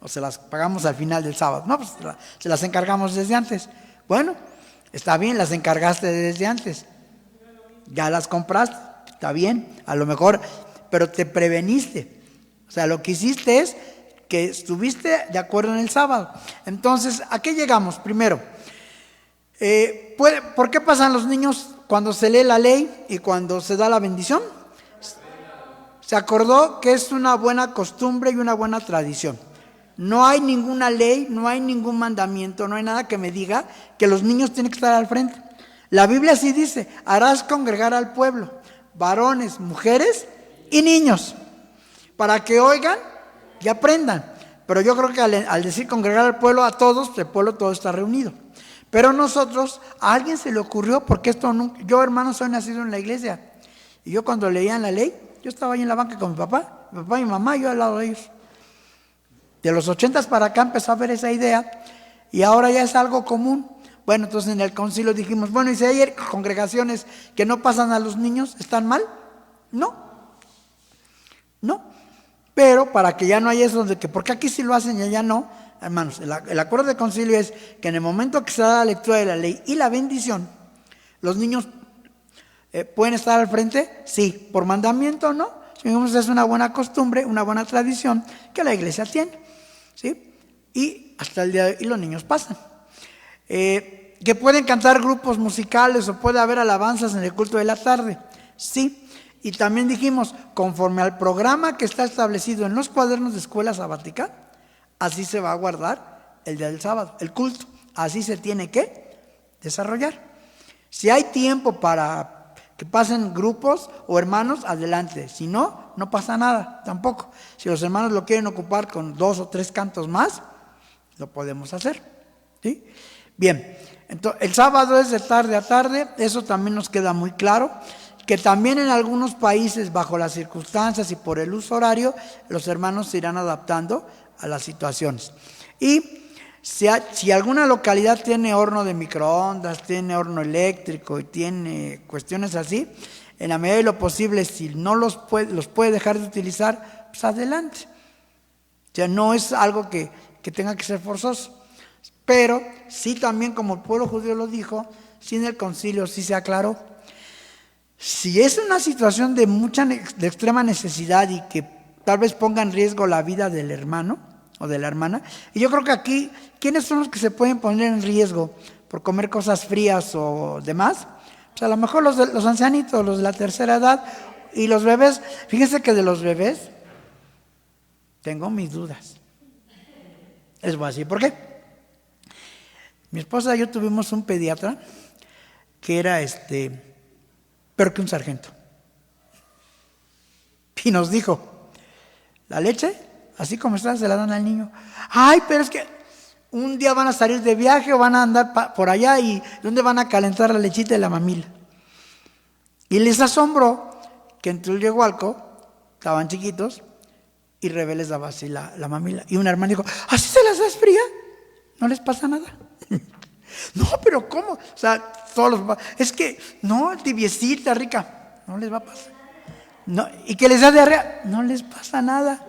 o se las pagamos al final del sábado? No, pues se las encargamos desde antes. Bueno, está bien, las encargaste desde antes. Ya las compraste, está bien, a lo mejor, pero te preveniste. O sea, lo que hiciste es que estuviste de acuerdo en el sábado. Entonces, ¿a qué llegamos? Primero, ¿por qué pasan los niños cuando se lee la ley y cuando se da la bendición? Se acordó que es una buena costumbre y una buena tradición. No hay ninguna ley, no hay ningún mandamiento, no hay nada que me diga que los niños tienen que estar al frente. La Biblia sí dice, harás congregar al pueblo, varones, mujeres y niños, para que oigan y aprendan. Pero yo creo que al decir congregar al pueblo, a todos, el pueblo todo está reunido. Pero nosotros, a alguien se le ocurrió, porque esto nunca, yo hermano soy nacido en la iglesia, y yo cuando leían la ley, yo estaba ahí en la banca con mi papá y mi mamá, yo al lado de ellos. De los 80s para acá empezó a haber esa idea y ahora ya es algo común. Bueno, entonces en el concilio dijimos, bueno, ¿y si hay congregaciones que no pasan a los niños, están mal? No. Pero para que ya no haya eso de que, porque aquí sí lo hacen y allá no, hermanos, el acuerdo de concilio es que en el momento que se da la lectura de la ley y la bendición, los niños ¿pueden estar al frente? Sí. ¿Por mandamiento? No. Es una buena costumbre, una buena tradición que la iglesia tiene. ¿Sí? Y hasta el día de hoy los niños pasan. ¿Que pueden cantar grupos musicales o puede haber alabanzas en el culto de la tarde? Sí. Y también dijimos, conforme al programa que está establecido en los cuadernos de escuela sabática, así se va a guardar el día del sábado, el culto. Así se tiene que desarrollar. Si hay tiempo para que pasen grupos o hermanos, adelante. Si no, no pasa nada tampoco. Si los hermanos lo quieren ocupar con 2 o 3 cantos más, lo podemos hacer. ¿Sí? Bien, entonces el sábado es de tarde a tarde, eso también nos queda muy claro. que también en algunos países, bajo las circunstancias y por el uso horario, los hermanos se irán adaptando a las situaciones. Y si alguna localidad tiene horno de microondas, tiene horno eléctrico y tiene cuestiones así, en la medida de lo posible, si no los puede dejar de utilizar, pues adelante. O sea, no es algo que tenga que ser forzoso. Pero sí también, como el pueblo judío lo dijo, sí en el concilio sí se aclaró. Si es una situación de extrema necesidad y que tal vez ponga en riesgo la vida del hermano o de la hermana, y yo creo que aquí, ¿quiénes son los que se pueden poner en riesgo por comer cosas frías o demás? Pues a lo mejor los ancianitos, los de la tercera edad y los bebés. Fíjense que de los bebés tengo mis dudas. Les voy a decir por qué. Mi esposa y yo tuvimos un pediatra que era peor que un sargento. Y nos dijo, la leche, así como está, se la dan al niño. Ay, pero es que un día van a salir de viaje o van a andar por allá y ¿dónde van a calentar la lechita de la mamila? Y les asombró que en Tulyehualco estaban chiquitos y Rebe les daba así la mamila. Y un hermano dijo, ¿así se las das fría? No les pasa nada. No, pero ¿cómo? O sea, es que, no, tibiecita, rica, no les va a pasar. No, y que les da diarrea, no les pasa nada.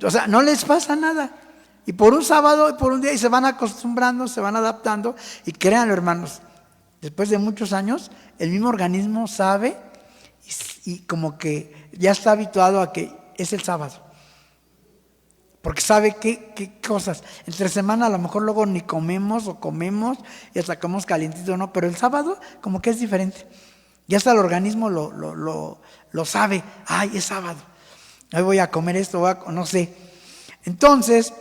O sea, no les pasa nada. Y por un sábado y por un día, y se van acostumbrando, se van adaptando. Y créanlo, hermanos, después de muchos años, el mismo organismo sabe y como que ya está habituado a que es el sábado. Porque sabe qué cosas. Entre semana a lo mejor luego ni comemos o comemos y hasta comemos calientito, no. Pero el sábado como que es diferente. Ya hasta el organismo lo sabe. Ay, es sábado. Hoy voy a comer esto, no sé. Entonces,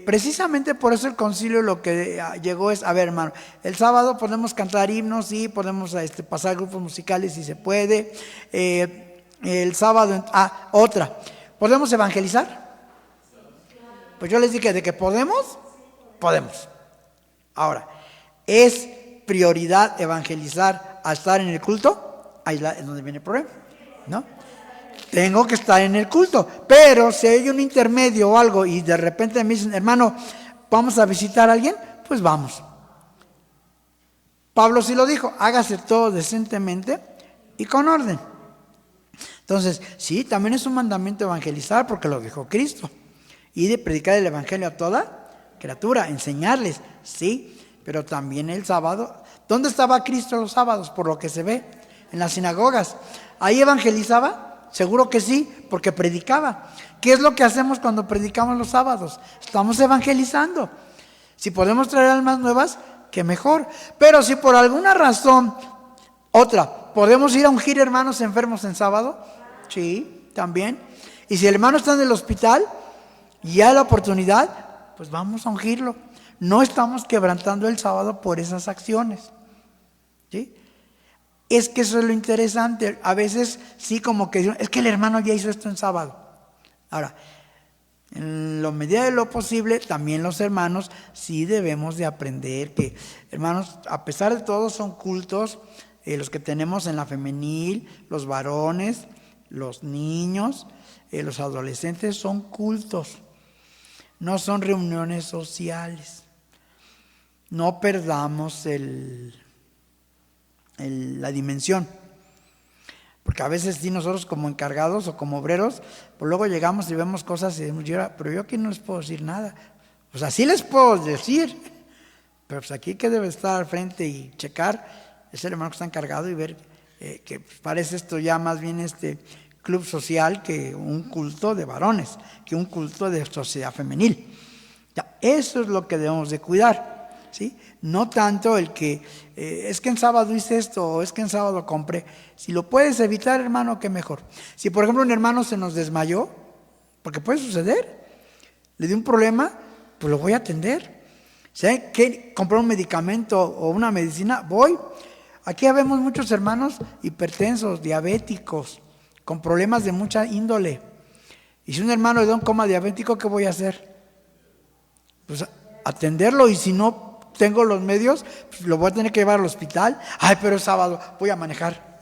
precisamente por eso el concilio lo que llegó es, a ver, hermano, el sábado podemos cantar himnos, sí, podemos pasar grupos musicales si se puede. El sábado, otra, ¿podemos evangelizar? Pues yo les dije, de que podemos. Ahora, ¿es prioridad evangelizar a estar en el culto? Ahí es donde viene el problema, ¿no? Tengo que estar en el culto, pero si hay un intermedio o algo y de repente me dicen, hermano, ¿vamos a visitar a alguien? Pues vamos. Pablo sí lo dijo, hágase todo decentemente y con orden. Entonces, sí, también es un mandamiento evangelizar porque lo dijo Cristo. Y de predicar el evangelio a toda criatura, enseñarles, sí, pero también el sábado. ¿Dónde estaba Cristo los sábados? Por lo que se ve, en las sinagogas. ¿Ahí evangelizaba? Seguro que sí, porque predicaba. ¿Qué es lo que hacemos cuando predicamos los sábados? Estamos evangelizando. Si podemos traer almas nuevas, qué mejor. Pero si por alguna razón, ¿podemos ir a ungir hermanos enfermos en sábado? Sí, también. Y si el hermano está en el hospital y hay la oportunidad, pues vamos a ungirlo. No estamos quebrantando el sábado por esas acciones. ¿Sí? Es que eso es lo interesante. A veces sí como que es que el hermano ya hizo esto en sábado. Ahora, en la medida de lo posible, también los hermanos sí debemos de aprender que, hermanos, a pesar de todo son cultos, los que tenemos en la femenil, los varones, los niños, los adolescentes son cultos. No son reuniones sociales. No perdamos la dimensión. Porque a veces sí nosotros como encargados o como obreros, pues luego llegamos y vemos cosas y decimos, pero yo aquí no les puedo decir nada. Pues así les puedo decir. Pero pues aquí que debe estar al frente y checar, es el hermano que está encargado y ver que parece esto ya más bien club social que un culto de varones, que un culto de sociedad femenil. Ya, eso es lo que debemos de cuidar, ¿sí? No tanto el que es que en sábado hice esto o es que en sábado compré. Si lo puedes evitar, hermano, qué mejor. Si por ejemplo un hermano se nos desmayó, porque puede suceder, le dio un problema, pues lo voy a atender. Si hay que comprar un medicamento o una medicina, voy. Aquí vemos muchos hermanos hipertensos, diabéticos, con problemas de mucha índole. Y si un hermano le da un coma diabético, ¿qué voy a hacer? Pues atenderlo, y si no tengo los medios, pues lo voy a tener que llevar al hospital. Ay, pero es sábado, voy a manejar.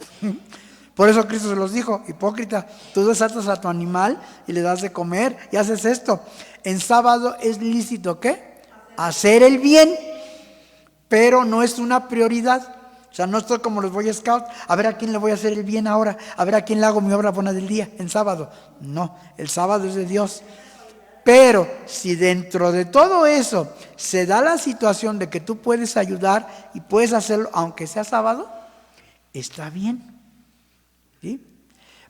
Por eso Cristo se los dijo: hipócrita, tú desatas a tu animal y le das de comer y haces esto. En sábado es lícito, ¿qué? Hacer el bien, pero no es una prioridad. O sea, no estoy como los Boy Scouts, a ver a quién le voy a hacer el bien ahora, a ver a quién le hago mi obra buena del día en sábado. No, el sábado es de Dios. Pero si dentro de todo eso se da la situación de que tú puedes ayudar y puedes hacerlo aunque sea sábado, está bien. ¿Sí?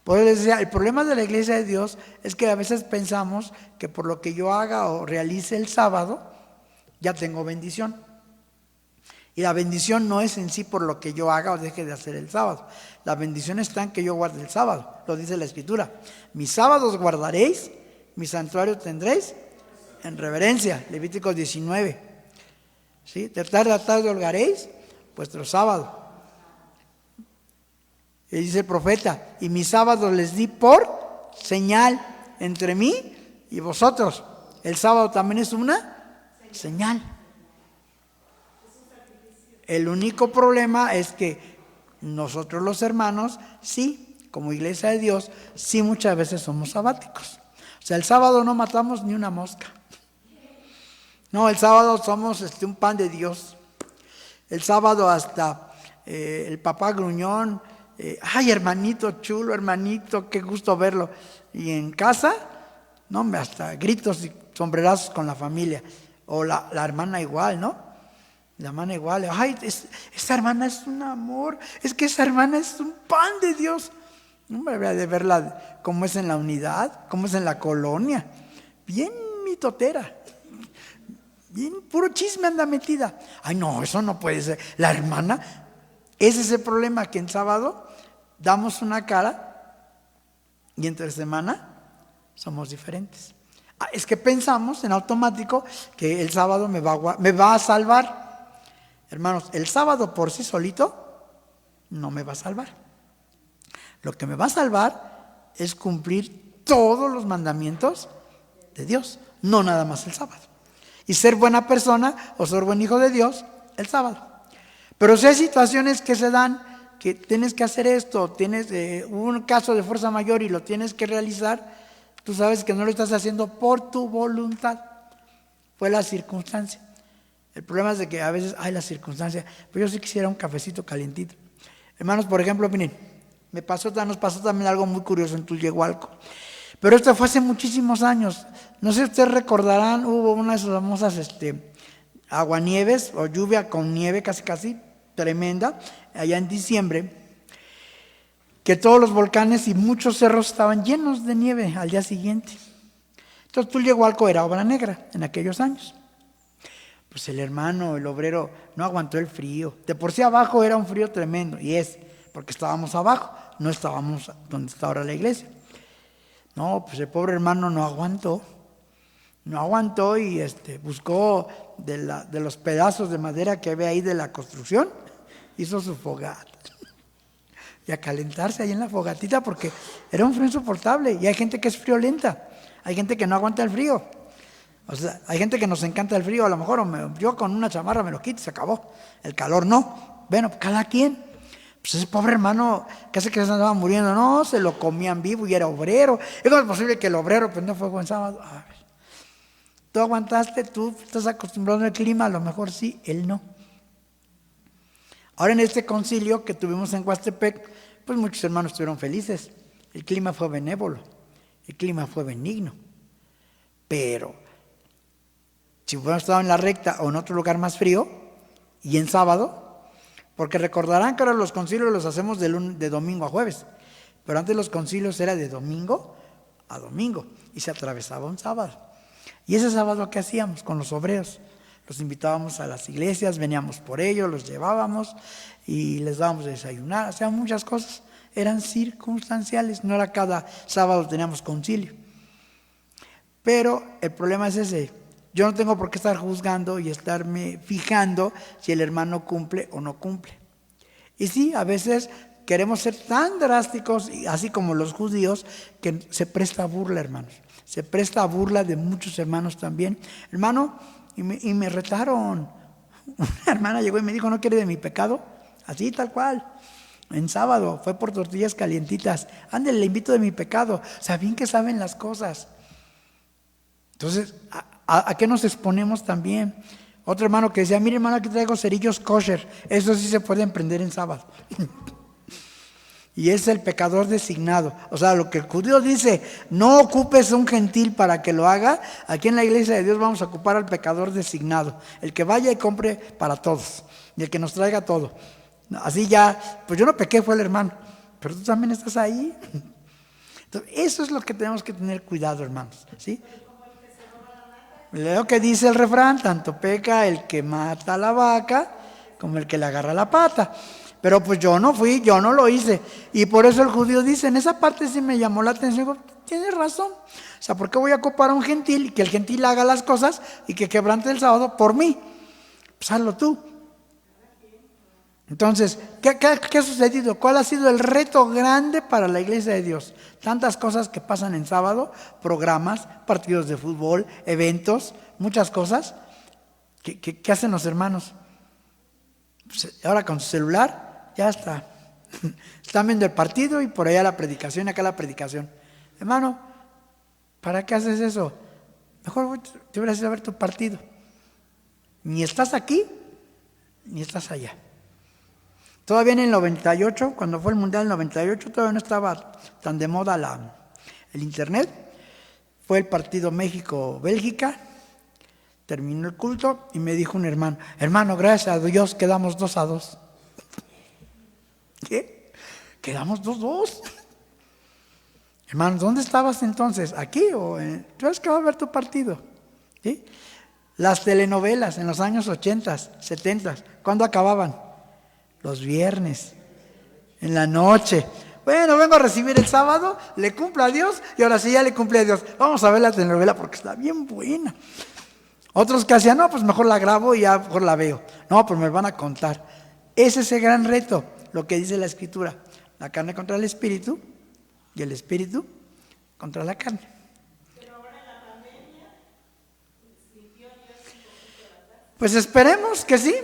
Por eso les decía, el problema de la iglesia de Dios es que a veces pensamos que por lo que yo haga o realice el sábado, ya tengo bendición. Y la bendición no es en sí por lo que yo haga o deje de hacer el sábado. La bendición está en que yo guarde el sábado. Lo dice la Escritura: mis sábados guardaréis, mi santuario tendréis en reverencia. Levítico 19. ¿Sí? De tarde a tarde holgaréis vuestro sábado. Y dice el profeta: y mis sábados les di por señal entre mí y vosotros. El sábado también es una señal. El único problema es que nosotros los hermanos, sí, como iglesia de Dios, sí muchas veces somos sabáticos. O sea, el sábado no matamos ni una mosca. No, el sábado somos un pan de Dios. El sábado hasta el papá gruñón, ay, hermanito chulo, hermanito, qué gusto verlo. Y en casa, no, hasta gritos y sombrerazos con la familia. O la hermana igual, ¿no? La hermana igual, ay, esa hermana es un amor, es que esa hermana es un pan de Dios. No me voy a verla cómo es en la unidad, cómo es en la colonia. Bien mitotera, bien puro chisme anda metida. Ay, no, eso no puede ser. La hermana, ese es el problema, que en sábado damos una cara y entre semana somos diferentes. Es que pensamos en automático que el sábado me va a salvar. Hermanos, el sábado por sí solito no me va a salvar. Lo que me va a salvar es cumplir todos los mandamientos de Dios, no nada más el sábado. Y ser buena persona o ser buen hijo de Dios el sábado. Pero si hay situaciones que se dan, que tienes que hacer esto, tienes un caso de fuerza mayor y lo tienes que realizar, tú sabes que no lo estás haciendo por tu voluntad, fue la circunstancia. El problema es de que a veces hay la circunstancia, pero yo sí quisiera un cafecito calientito. Hermanos, por ejemplo, miren, nos pasó también algo muy curioso en Tulyehualco. Pero esto fue hace muchísimos años. No sé si ustedes recordarán, hubo una de esas famosas aguanieves o lluvia con nieve casi tremenda, allá en diciembre, que todos los volcanes y muchos cerros estaban llenos de nieve al día siguiente. Entonces Tulyehualco era obra negra en aquellos años. Pues el hermano, el obrero, no aguantó el frío. De por sí abajo era un frío tremendo, y porque estábamos abajo, no estábamos donde está ahora la iglesia. No, pues el pobre hermano no aguantó y buscó de los pedazos de madera que había ahí de la construcción, hizo su fogata. Y a calentarse ahí en la fogatita, porque era un frío insoportable, y hay gente que es friolenta, hay gente que no aguanta el frío. O sea, hay gente que nos encanta el frío, a lo mejor yo con una chamarra me lo quito y se acabó. El calor no. Bueno, cada quien. Pues ese pobre hermano casi que se andaba muriendo. No, se lo comían vivo y era obrero. ¿Y cómo es posible que el obrero prendió fuego en sábado? A ver, tú aguantaste, tú estás acostumbrado al clima, a lo mejor sí, él no. Ahora en este concilio que tuvimos en Huastepec, pues muchos hermanos estuvieron felices. El clima fue benévolo, el clima fue benigno. Pero si hubiéramos estado en la recta o en otro lugar más frío, y en sábado, porque recordarán que ahora los concilios los hacemos de domingo a jueves, pero antes los concilios era de domingo a domingo, y se atravesaba un sábado. Y ese sábado, ¿qué hacíamos con los obreros? Los invitábamos a las iglesias, veníamos por ellos, los llevábamos y les dábamos de desayunar, o sea, muchas cosas eran circunstanciales, no era cada sábado teníamos concilio. Pero el problema es ese. Yo no tengo por qué estar juzgando y estarme fijando si el hermano cumple o no cumple. Y sí, a veces queremos ser tan drásticos, así como los judíos, que se presta a burla, hermanos. Se presta a burla de muchos hermanos también. Hermano, y me retaron. Una hermana llegó y me dijo, ¿no quiere de mi pecado? Así, tal cual. En sábado, fue por tortillas calientitas. Ándale, le invito de mi pecado. O sea, bien que saben las cosas. Entonces, ¿a qué nos exponemos también? Otro hermano que decía, mire hermano, aquí traigo cerillos kosher. Eso sí se puede emprender en sábado. Y es el pecador designado. O sea, lo que el judío dice, no ocupes a un gentil para que lo haga. Aquí en la iglesia de Dios vamos a ocupar al pecador designado. El que vaya y compre para todos. Y el que nos traiga todo. Así ya, pues yo no pequé, fue el hermano. Pero tú también estás ahí. Entonces, eso es lo que tenemos que tener cuidado, hermanos. ¿Sí? Lo que dice el refrán, tanto peca el que mata a la vaca como el que le agarra la pata. Pero pues yo no fui, yo no lo hice. Y por eso el judío dice, en esa parte sí me llamó la atención. Digo, tienes razón. O sea, ¿por qué voy a ocupar a un gentil y que el gentil haga las cosas y que quebrante el sábado por mí? Pues hazlo tú. Entonces, ¿qué ha sucedido? ¿Cuál ha sido el reto grande para la iglesia de Dios? Tantas cosas que pasan en sábado, programas, partidos de fútbol, eventos, muchas cosas. ¿Qué hacen los hermanos? Pues ahora con su celular, ya está. Están viendo el partido y por allá la predicación y acá la predicación. Hermano, ¿para qué haces eso? Mejor te hubieras ido a ver tu partido. Ni estás aquí, ni estás allá. Todavía en el 98, cuando fue el Mundial del 98, todavía no estaba tan de moda el internet. Fue el partido México-Bélgica. Terminó el culto y me dijo un hermano, gracias a Dios quedamos 2-2. ¿Qué? Quedamos 2-2. Hermano, ¿dónde estabas entonces? ¿Aquí o tú has que vas a ver tu partido? ¿Sí? Las telenovelas en los años 80, 70, ¿cuándo acababan? Los viernes, en la noche. Bueno, vengo a recibir el sábado, le cumplo a Dios y ahora sí ya le cumplí a Dios. Vamos a ver la telenovela porque está bien buena. Otros que hacían, no, pues mejor la grabo y ya mejor la veo. No, pues me van a contar. Ese es el gran reto, lo que dice la Escritura. La carne contra el Espíritu y el Espíritu contra la carne. Pero ahora en la pandemia, limpió Dios un poquito la casa. Pues esperemos que sí.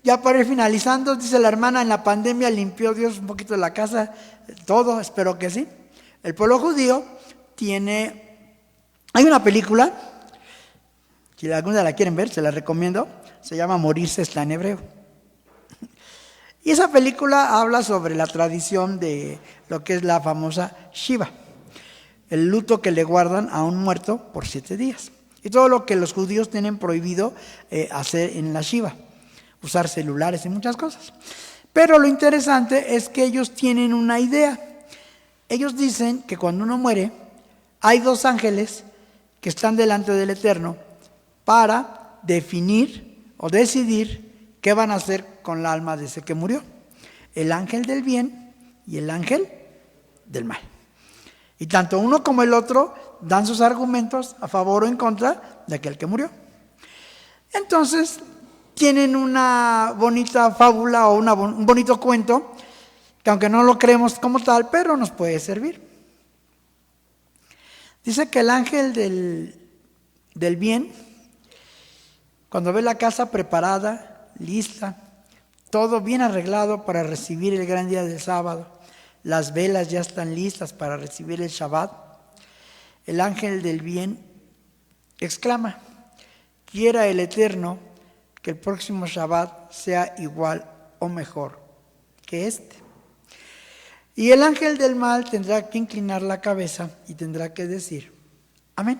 Ya para ir finalizando, dice la hermana, en la pandemia limpió Dios un poquito la casa, todo, espero que sí. El pueblo judío hay una película, si alguna la quieren ver, se la recomiendo, se llama Morirse está en hebreo. Y esa película habla sobre la tradición de lo que es la famosa Shiva, el luto que le guardan a un muerto por 7 días. Y todo lo que los judíos tienen prohibido hacer en la Shiva. Usar celulares y muchas cosas. Pero lo interesante es que ellos tienen una idea. Ellos dicen que cuando uno muere, hay 2 ángeles que están delante del Eterno para definir o decidir qué van a hacer con la alma de ese que murió. El ángel del bien y el ángel del mal. Y tanto uno como el otro dan sus argumentos a favor o en contra de aquel que murió. Entonces, tienen una bonita fábula o un bonito cuento, que aunque no lo creemos como tal, pero nos puede servir. Dice que el ángel del bien, cuando ve la casa preparada, lista, todo bien arreglado para recibir el gran día del sábado, las velas ya están listas para recibir el Shabbat, el ángel del bien exclama: quiera el Eterno que el próximo Shabbat sea igual o mejor que este. Y el ángel del mal tendrá que inclinar la cabeza y tendrá que decir: amén.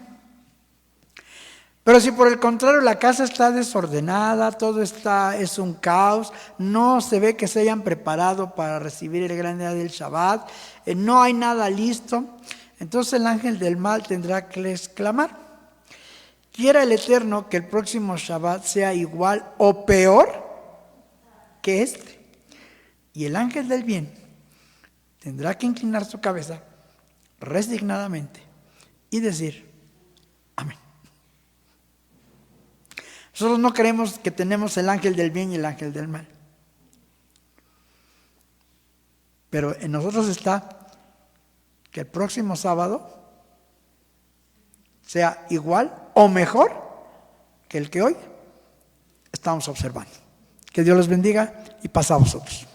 Pero si por el contrario la casa está desordenada, todo es un caos, no se ve que se hayan preparado para recibir el gran día del Shabbat, no hay nada listo, entonces el ángel del mal tendrá que exclamar: quiera el Eterno que el próximo Shabbat sea igual o peor que este. Y el ángel del bien tendrá que inclinar su cabeza resignadamente y decir: amén. Nosotros no creemos que tenemos el ángel del bien y el ángel del mal. Pero en nosotros está que el próximo sábado sea igual o mejor que el que hoy estamos observando. Que Dios los bendiga y paz a vosotros.